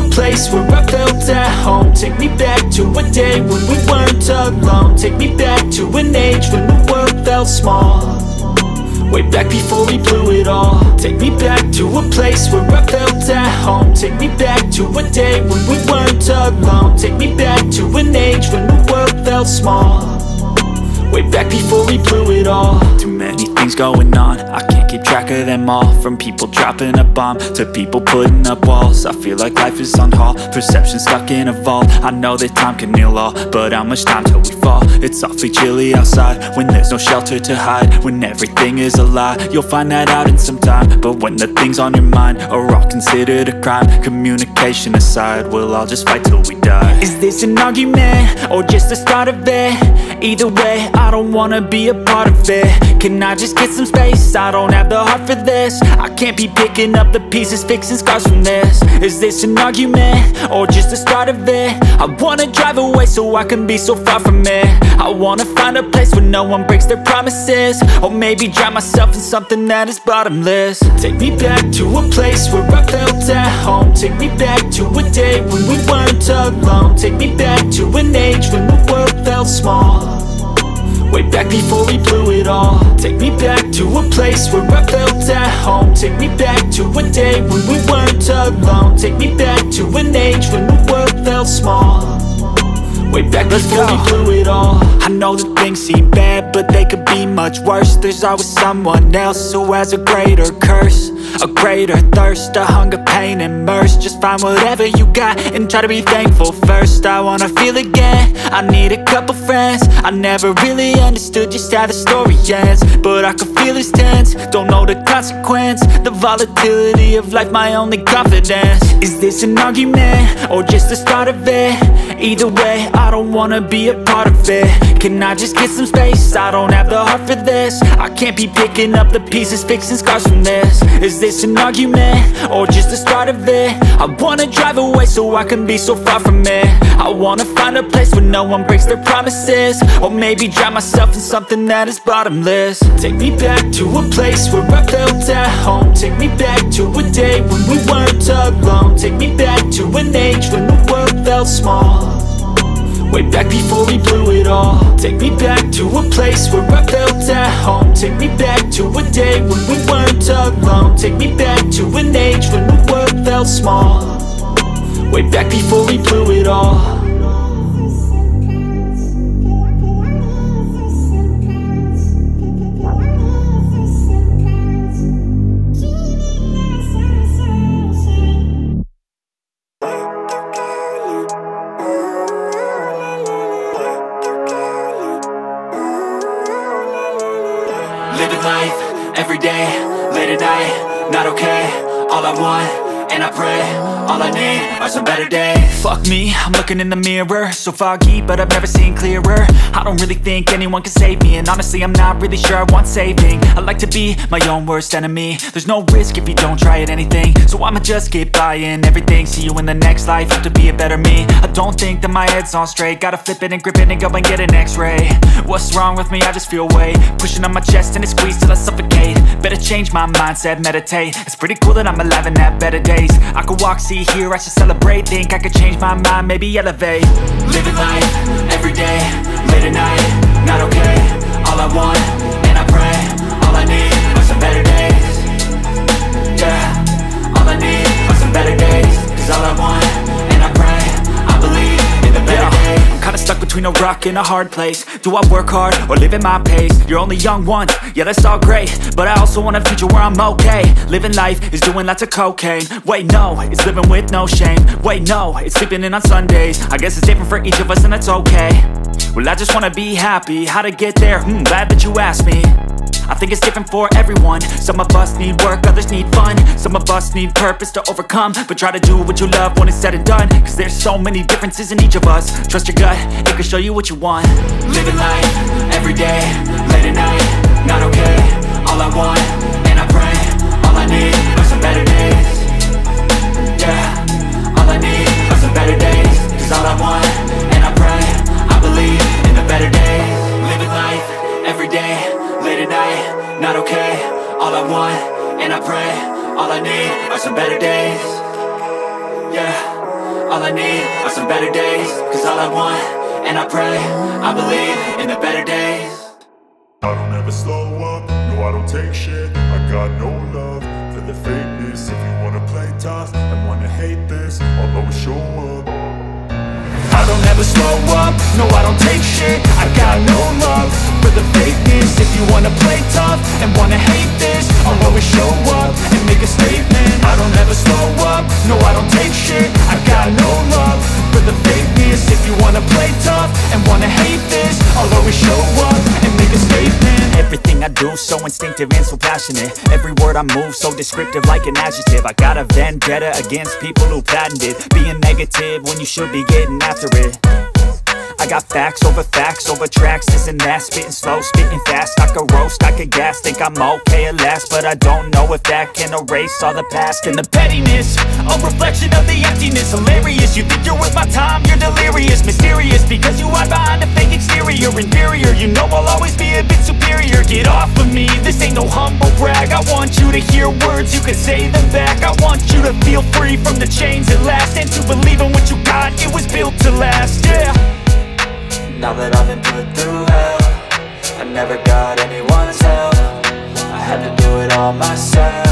a place where I felt at home. Take me back to a day when we weren't alone. Take me back to an age when the world felt small, way back before we blew it all. Take me back to a place where I felt at home. Take me back to a day when we weren't alone. Take me back to an age when the world felt small, way back before we blew it all. Too many things going on, I can't keep track of them all. From people dropping a bomb to people putting up walls. I feel like life is on hold, perception stuck in a vault. I know that time can heal all, but how much time till we fall? It's awfully chilly outside when there's no shelter to hide. When everything is a lie, you'll find that out in some time. But when the things on your mind are all considered a crime, communication aside, we'll all just fight till we die. Is this an argument or just the start of it? Either way, I don't wanna be a part of it. Can I just get some space? I don't have the heart for this. I can't be picking up the pieces, fixing scars from this. Is this an argument or just the start of it? I wanna drive away so I can be so far from it. I wanna find a place where no one breaks their promises, or maybe drown myself in something that is bottomless. Take me back to a place where I felt at home. Take me back to a day when we weren't alone. Take me back to an age when the world felt small, way back before we blew it all. Take me back to a place where I felt at home. Take me back to a day when we weren't alone. Take me back to an age when the world felt small, way back before we blew it all. I know that things seem bad, but they could be much worse. There's always someone else who has a greater curse, a greater thirst, a hunger, pain, and mercy. Just find whatever you got and try to be thankful first. I wanna feel again, I need a couple friends. I never really understood just how the story ends, but I can feel it's tense, don't know the consequence. The volatility of life, my only confidence. Is this an argument or just the start of it? Either way, I don't wanna be a part of it. Can I just get some space? I don't have the heart for this. I can't be picking up the pieces, fixing scars from this. Is this an argument or just the start of it? I wanna drive away so I can be so far from it. I wanna find a place where no one breaks their promises, or maybe drown myself in something that is bottomless. Take me back to a place where I felt at home. Take me back to a day when we weren't alone. Take me back to an age when the world felt small, way back before we blew it all. Take me back to a place where I felt at home. Take me back to a day when we weren't alone. Take me back to an age when the world felt small, way back before we blew it all. Living life, everyday, late at night, not okay. All I want, and I pray, all I need are some better days. Fuck me, I'm looking in the mirror, so foggy, but I've never seen clearer. I don't really think anyone can save me, and honestly I'm not really sure I want saving. I like to be my own worst enemy. There's no risk if you don't try at anything, so I'ma just keep buying everything. See you in the next life, have to be a better me. I don't think that my head's on straight, gotta flip it and grip it and go and get an x-ray. What's wrong with me? I just feel weight pushing on my chest and it squeezes till I suffocate. Better change my mindset, meditate. It's pretty cool that I'm alive and have better days. I could walk, see, hear, I should celebrate. Think I could change my mind, maybe elevate. Living life, everyday, late at night, not okay. All I want, and I pray, all I need are some better days. Yeah, all I need are some better days. Cause all I want, and I pray, I believe in the better days. I'm kinda stuck between a rock and a hard place. Do I work hard or live at my pace? You're only young once, yeah that's all great, but I also want a future where I'm okay. Living life is doing lots of cocaine. Wait no, it's living with no shame. Wait no, it's sleeping in on Sundays. I guess it's different for each of us and that's okay. Well I just wanna be happy, how to get there? Glad that you asked me. I think it's different for everyone. Some of us need work, others need fun. Some of us need purpose to overcome, but try to do what you love when it's said and done. Cause there's so many differences in each of us. Trust your gut, it can show you what you want. Living life, everyday, late at night, not okay. All I want, and I pray, all I need are some better days. Yeah, all I need are some better days. Cause all I want, and I pray, I believe in the better days. Living life, everyday, late at night, not okay. All I want, and I pray, all I need are some better days. Yeah, are some better days. Cause all I want, and I pray, I believe in the better days. I don't ever slow up, no I don't take shit. I got no love for the fakeness. If you wanna play tough and wanna hate this, I'll always show up. I don't ever slow up, no I don't take shit. I got no love for the fakeness. If you wanna play tough and wanna hate this, I'll always show up and make a statement. I don't ever slow up, no I don't take shit. I got no love for the fakeness. If you wanna play tough and wanna hate this, I'll always show up and make a statement. Everything I do so instinctive and so passionate. Every word I move so descriptive like an adjective. I got a vendetta against people who patented being negative when you should be getting after it. I got facts over tracks, this and that. Spitting slow, spitting fast. I could roast, I could gas. Think I'm okay at last, but I don't know if that can erase all the past. And the pettiness, a reflection of the emptiness. Hilarious, you think you're worth my time, you're delirious. Mysterious, because you hide behind a fake exterior. Inferior, you know I'll always be a bit superior. Get off of me, this ain't no humble brag. I want you to hear words, you can say them back. I want you to feel free from the chains at last, and to believe in what you got, it was built to last, yeah. Now that I've been put through hell, I never got anyone's help. I had to do it all myself.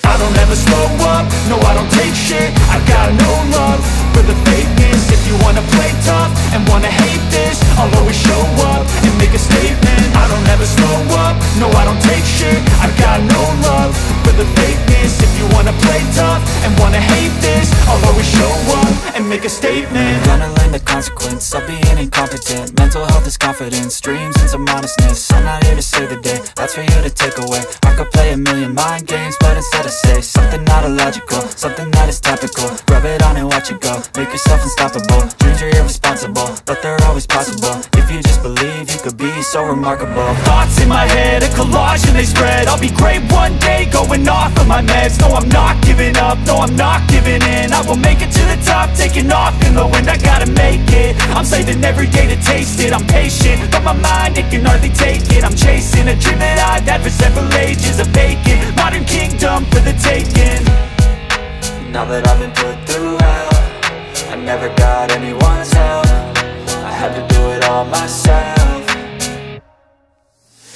I don't ever slow up, no I don't take shit. I got no love for the fakeness. If you wanna play tough and wanna hate this, I'll always show up and make a statement. I don't ever slow up, no I don't take shit. I got no love for the fakeness. If you wanna play tough and wanna hate this, I'll always show up and make a statement. Gonna learn the consequence of being incompetent. Mental health is confidence, dreams and some honestness. I'm not here to save the day, that's for you to take away. I could play a million mind games, but instead I say something not illogical, something that is topical. Rub it on and watch it go, make yourself unstoppable. Dreams are irresponsible, but they're always possible. If you just believe, you could be so remarkable. Thoughts in my head, a collage and they spread. I'll be great one day, going off of my meds. No, I'm not giving up, no, I'm not giving in. I will make it to the top, taking off in the wind. I gotta make it, I'm saving every day to taste it. I'm patient, but my mind, it can hardly take it. I'm chasing a dream that I've had for several ages. A vacant, modern kingdom for the taking. Now that I've been put through hell, I never got anyone's help. I had to do it all myself.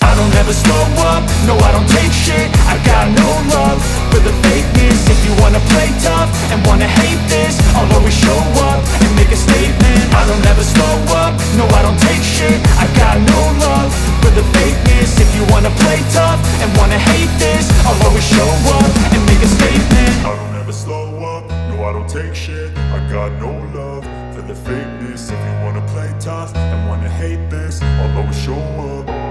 I don't ever slow up, no I don't take shit. I got no love for the fakeness. If you wanna play tough and wanna hate this, I'll always show up and make a statement. I don't ever slow up, no I don't take shit. I got no love for the fakeness. If you wanna play tough and wanna hate this, I'll always show up and make a statement. I don't ever slow up, no I don't take shit. I got no love for the fakeness. If you wanna play tough and wanna hate this, I'll always show up.